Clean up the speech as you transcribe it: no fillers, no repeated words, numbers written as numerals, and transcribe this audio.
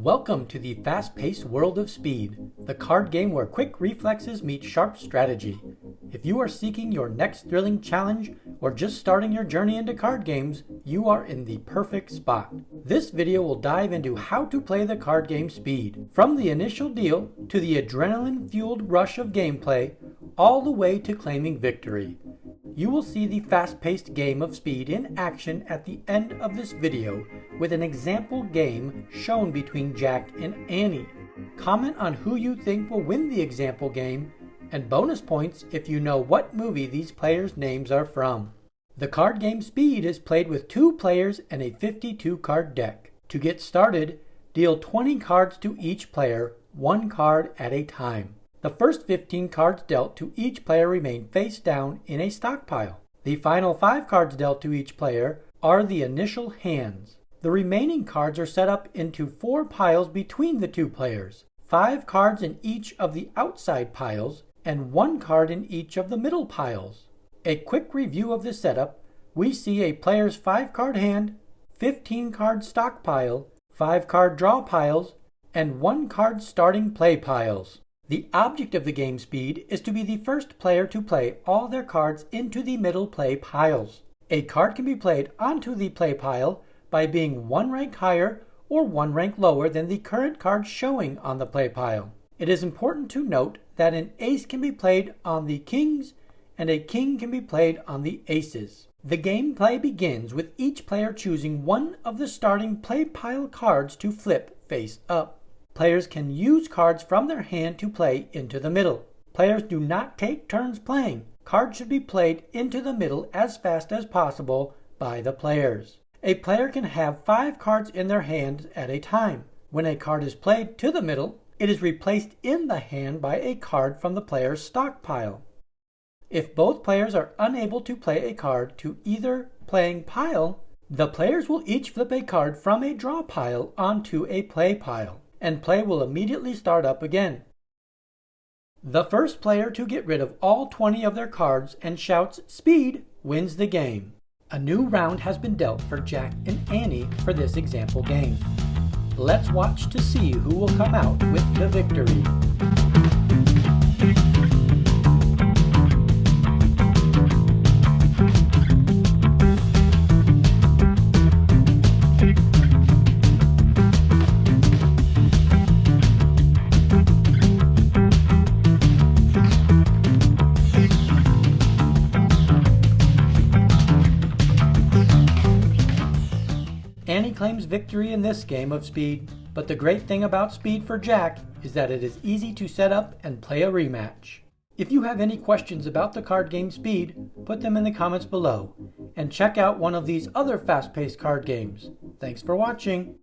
Welcome to the fast-paced world of Speed, the card game where quick reflexes meet sharp strategy. If you are seeking your next thrilling challenge or just starting your journey into card games, you are in the perfect spot. This video will dive into how to play the card game Speed, from the initial deal to the adrenaline-fueled rush of gameplay, all the way to claiming victory. You will see the fast-paced game of Speed in action at the end of this video with an example game shown between Jack and Annie. Comment on who you think will win the example game, and bonus points if you know what movie these players' names are from. The card game Speed is played with 2 players and a 52-card deck. To get started, deal 20 cards to each player, 1 card at a time. The first 15 cards dealt to each player remain face down in a stockpile. The final 5 cards dealt to each player are the initial hands. The remaining cards are set up into 4 piles between the 2 players, 5 cards in each of the outside piles, and 1 card in each of the middle piles. A quick review of the setup: we see a player's 5-card hand, 15-card stockpile, 5-card draw piles, and 1-card starting play piles. The object of the game Speed is to be the first player to play all their cards into the middle play piles. A card can be played onto the play pile by being 1 rank higher or 1 rank lower than the current card showing on the play pile. It is important to note that an ace can be played on the kings and a king can be played on the aces. The gameplay begins with each player choosing one of the starting play pile cards to flip face up. Players can use cards from their hand to play into the middle. Players do not take turns playing. Cards should be played into the middle as fast as possible by the players. A player can have 5 cards in their hand at a time. When a card is played to the middle, it is replaced in the hand by a card from the player's stockpile. If both players are unable to play a card to either playing pile, the players will each flip a card from a draw pile onto a play pile, and play will immediately start up again. The first player to get rid of all 20 of their cards and shouts "Speed" wins the game. A new round has been dealt for Jack and Annie for this example game. Let's watch to see who will come out with the victory. Annie claims victory in this game of Speed, but the great thing about Speed for Jack is that it is easy to set up and play a rematch. If you have any questions about the card game Speed, put them in the comments below, and check out one of these other fast-paced card games. Thanks for watching!